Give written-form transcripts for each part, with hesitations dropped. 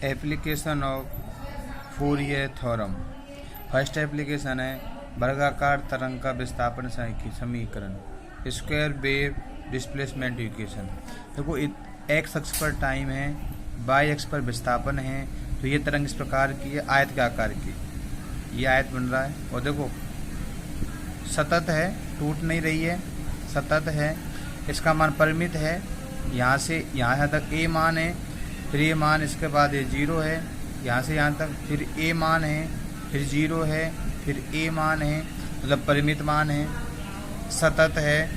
Application of Fourier theorem. First application है वर्गाकार तरंग का विस्थापन समीकरण, स्क्वायर वेव डिस्प्लेसमेंट इक्वेशन। देखो एक्स अक्ष पर टाइम है, वाई अक्ष पर विस्थापन है, तो ये तरंग इस प्रकार की है, आयत के आकार की। ये आयत बन रहा है और देखो सतत है, टूट नहीं रही है, सतत है। इसका मान परिमित है, यहाँ से यहाँ तक ए मान है, फिर ये मान, इसके बाद ये जीरो है, यहाँ से यहाँ तक फिर ए मान है, फिर जीरो है, फिर ए मान है, मतलब परिमित मान है, सतत है,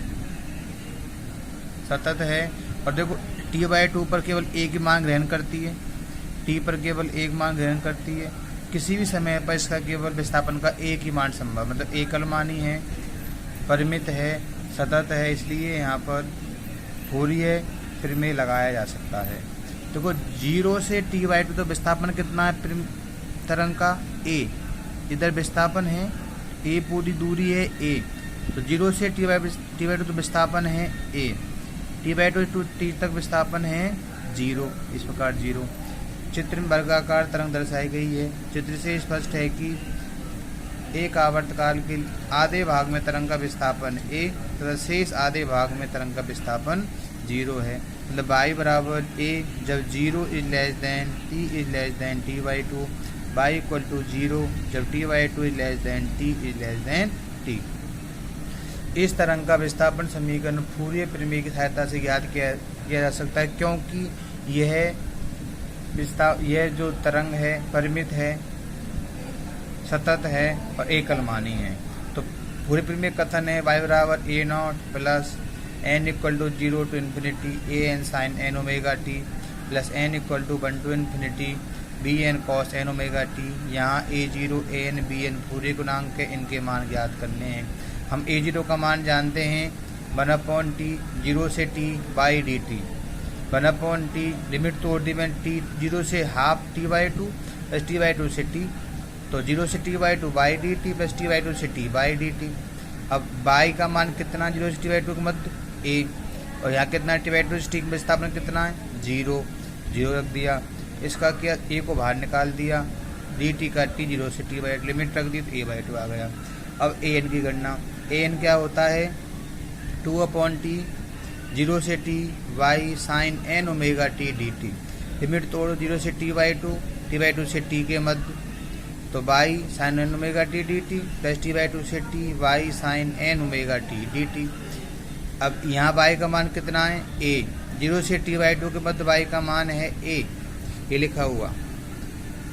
सतत है। और देखो t/2 पर केवल एक ही मान ग्रहण करती है, t पर केवल एक मान ग्रहण करती है। किसी भी समय पर इसका केवल विस्थापन का एक ही मान संभव, मतलब एकल मान ही है, परिमित है, सतत है, इसलिए यहाँ पर फूरियर फिर में लगाया जा सकता है। देखो 0 से t/2 तो विस्थापन कितना है तरंग का, a। इधर विस्थापन है a, पूरी दूरी है a, तो 0 से t/2 तो विस्थापन है a, t/2 to t तक विस्थापन है 0, इस प्रकार 0। चित्र में वर्गाकार तरंग दर्शाई गई है। चित्र से स्पष्ट है कि एक आवर्तकाल के आधे भाग में तरंग का विस्थापन a तथा शेष आधे भाग में तरंग का विस्थापन 0 है। मतलब y बराबर a जब 0 is less than t is less than t/2, y equal to 0 जब t/2 is less than t is less than t। इस तरंग का विस्थापन समीकरण फूरियर प्रमेय की सहायता से ज्ञात किया जा सकता है, क्योंकि यह जो तरंग है परिमित है, सतत है और एकल मानी है। तो फूरियर प्रमेय कथन है y बराबर a0 plus n equal to 0 to infinity an sine n omega t plus n equal to 1 to infinity bn cos n omega t। यहाँ a0 an bn फूरियर गुणांक के इनके मान ज्ञात करने हैं। हम a0 का मान जानते हैं 1/t 0 से t by dt, 1/t limit तोड़ दी मैंने t 0 से हाफ t/2 प्लस t/2 से t, तो 0 से t/2 by dt plus t/2 से t बाई dt। अब y का मान कितना 0 से t/2 के मध्य a, और यहाँ कितना t/2 से t का विस्थापन कितना है 0, 0 रख दिया। इसका क्या a को बाहर निकाल दिया, dt का t 0 से t/2 लिमिट रख दी तो a/2 आ गया। अब an की गणना, an क्या होता है 2/t 0 से t y sine n omega t dt। Limit तोड़ो 0 से t/2, t/2 से t के मध्य, तो y sine n omega t dt plus t/2 से t y sine n omega t dt। अब यहाँ y का मान कितना है a, 0 से t/2 के मध्य y का मान है a, ये लिखा हुआ,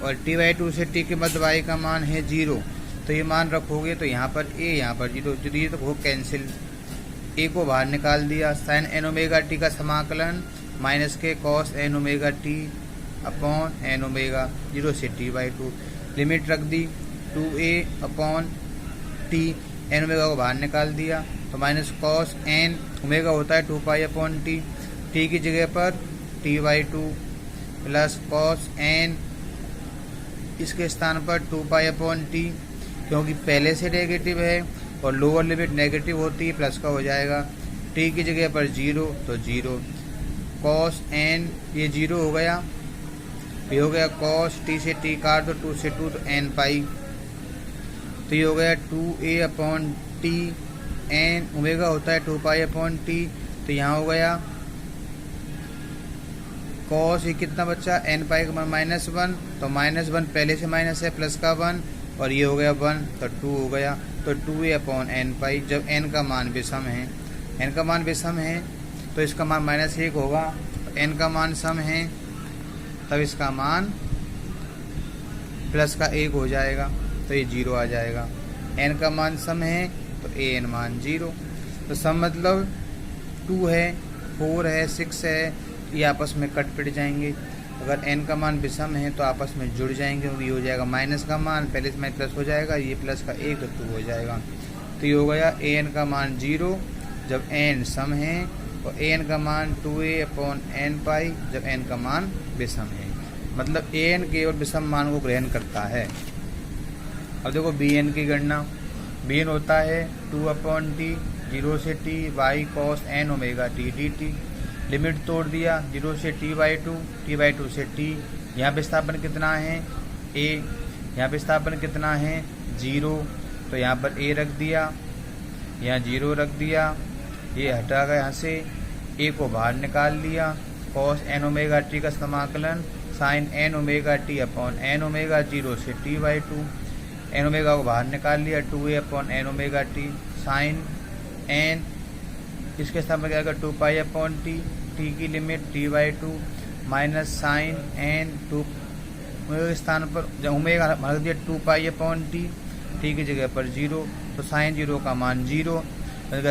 और t/2 से t के मध्य y का मान है 0, तो ये मान रखोगे तो यहाँ पर a, यहाँ पर 0, जो ये तो वो कैंसिल, a को बाहर निकाल दिया। साइन n ओमेगा t का समाकलन माइनस के cos n omega t upon n omega 0 से t/2, लिमिट रख दी 2a/t, n ओमेगा को बाहर निकाल दिया तो माइनस कॉस n ओमेगा होता है 2π/t, t की जगह पर t/2 प्लस कॉस n, इसके स्थान पर 2π/t, क्योंकि पहले से नेगेटिव है और लोअर लिमिट नेगेटिव होती है, प्लस का हो जाएगा। t की जगह पर 0 तो 0, कॉस n ये 0 हो गया, ये हो गया कॉस, t से t काट दो 2 से 2 तो n पाई, तो ये हो गया 2a/t, n ओमेगा होता है 2π/t, तो यहाँ हो गया कॉस, ये कितना बच्चा n पाई का -1, तो -1 पहले से माइनस है, प्लस का 1, और ये हो गया 1 तो 2 हो गया, तो 2a/n पाई। जब n का मान विषम है, n का मान विषम है तो इसका मान -1 होगा, n का मान सम है तब इसका मान प्लस का 1 हो जाएगा, तो ये 0 आ जाएगा। n का मान सम है तो an मान 0, तो सम मतलब 2 है, 4 है, 6 है, ये आपस में कट पिट जाएंगे। अगर n का मान विषम है तो आपस में जुड़ जाएंगे, ये हो जाएगा माइनस का मान, पहले से प्लस हो जाएगा, ये प्लस का 1 तो 2 हो जाएगा, तो ये हो गया an का मान 0 जब n सम है, और an का मान 2a/n पाई जब n का मान विषम है, मतलब an केवल विषम मान को ग्रहण करता है। अब देखो bn की गणना, bn होता है 2/t 0 से t y cos n omega t dt। Limit तोड़ दिया 0 से t/2 से t यहाँ विस्थापन कितना है a, यहाँ विस्थापन कितना है 0, तो यहाँ पर a रख दिया, यहाँ 0 रख दिया, ये हटा गया यहाँ से, a को बाहर निकाल लिया, cos n ओमेगा t का समाकलन sin n omega t upon n omega 0 से t/2, n ओमेगा को बाहर निकाल लिया 2a upon n omega t sin n, इसके स्थान पर क्या आएगा 2 अपॉन t, t की limit t/2 minus sine n 2 के स्थान पर जब ओमेगा रख दिया 2 अपॉन t, t की जगह पर 0, तो साइन 0 का मान 0,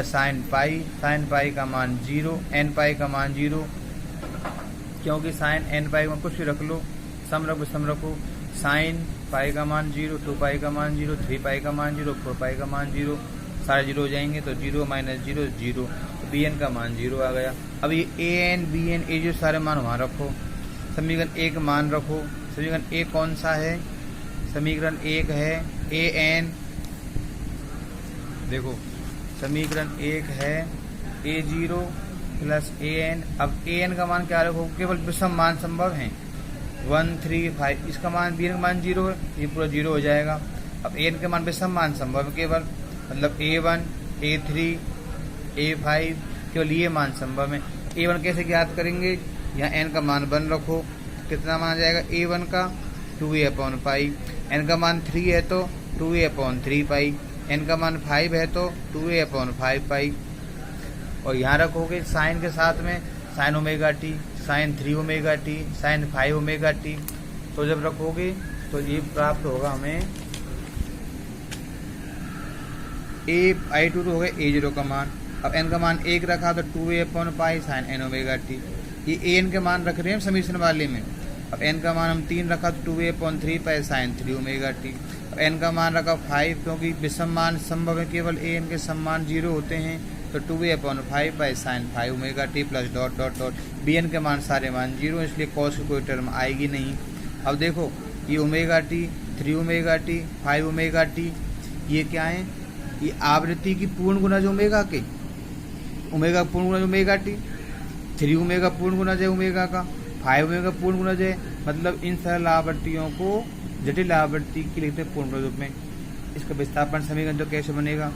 साइन पाई का मान 0, n पाई का मान 0, क्योंकि साइन n पाई में कुछ भी रख लो, सम रखो, साइन पाई का मान 0, 2 पाई का मान 0, 3 पाई का मान 0, 4 पाई का मान 0, सारे 0 हो जाएंगे, तो 0 माइनस 0 0, तो bn का मान 0 आ गया। अब ये an bn a जो सारे मान वहाँ रखो, समीकरण 1 मान रखो, समीकरण 1 कौन सा है, समीकरण 1 है an, देखो समीकरण 1 है a0 प्लस an, अब an का मान क्या रखो, केवल विषम मान संभव है 1 3 5, इसका मान bn का मान 0 है, ये पूरा 0 हो जाएगा। अब an के मान विषम मान संभव है केवल, मतलब a1 a3 a5, केवल ये मान संभव है। a1 कैसे ज्ञात करेंगे, यहाँ n का मान 1 रखो, कितना मान आ जाएगा a1 का 2a अपॉन पाई, n का मान 3 है तो 2a अपॉन 3 पाई, n का मान 5 है तो 2a अपॉन 5 पाई, और यहाँ रखोगे साइन के साथ में sine omega t, sine 3 omega t, sine 5 omega t, तो जब रखोगे तो ये प्राप्त होगा हमें a/2 तो हो गया a0 का मान। अब n का मान 1 रखा तो 2a upon pi sine n omega T, ये an के मान रख रहे हैं समीकरण वाले में। अब n का मान हम 3 रखा तो 2a upon 3 pi sine 3 omega T. अब n का मान रखा 5, क्योंकि विषम मान संभव है, केवल an के सम मान 0 होते हैं, तो 2a upon 5 pi sine 5 omega T plus dot dot dot, bn के मान सारे मान 0, इसलिए कॉस की कोई टर्म आएगी नहीं। अब देखो ये omega T, 3 omega T, 5 omega T, ये क्या है, ये आवृत्ति की पूर्ण गुणज ओमेगा के, ओमेगा पूर्ण गुणज ओमेगा टी, 3 ओमेगा पूर्ण गुणज है ओमेगा का, 5 ओमेगा पूर्ण गुणज है, मतलब इन सरल आवृत्तियों को जटिल आवृत्ति की लिखते हैं पूर्ण रूप में। इसका विस्थापन समीकरण तो कैसे बनेगा,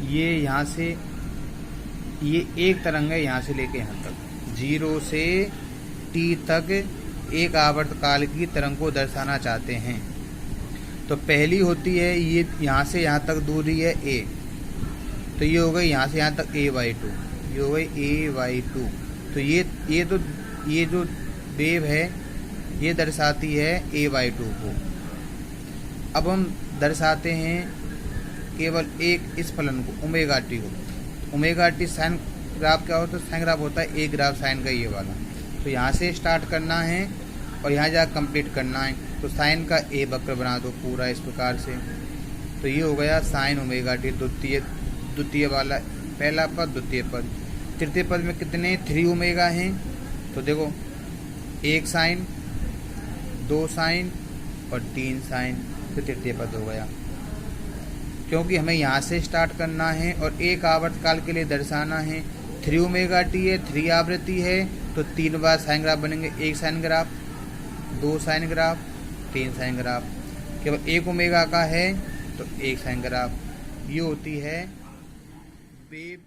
ये यहाँ से, ये एक तरंग है यहाँ से लेके यहाँ तक, 0 से t तक एक आवर्त काल की तरंग को दर्शाना चाहते हैं। तो पहली होती है ये यहाँ से यहाँ तक दूरी है a, तो ये हो गई यहाँ से यहाँ तक a/2, ये हो गई a/2, तो ये जो वेव है ये दर्शाती है a/2 को। अब हम दर्शाते हैं केवल एक इस फलन को, ओमेगा टी को। ओमेगा टी साइन ग्राफ क्या होता है, साइन ग्राफ होता है एक ग्राफ साइन का ये वाला, तो यहाँ से स्टार्ट करना है और यहाँ जाकर कंप्लीट करना है, तो साइन का ए वक्र बना दो पूरा इस प्रकार से। तो ये हो गया साइन ओमेगा टी, द्वितीय वाला पहला पद, द्वितीय पद। तृतीय पद में कितने 3 ओमेगा हैं, तो देखो 1 साइन, 2 साइन और 3 साइन, तो तृतीय पद हो गया। क्योंकि हमें यहाँ से स्टार्ट करना है और एक आवर्त काल के लिए दर्शाना है, 3 ओमेगा टी है, 3 आवृत्ति है, तो 3 बार साइन ग्राफ बनेंगे, 1 sine graph, 2 sine graph, 3 sine graph. केवल 1 ओमेगा का है तो 1 साइन ग्राफ। ये होती है वेव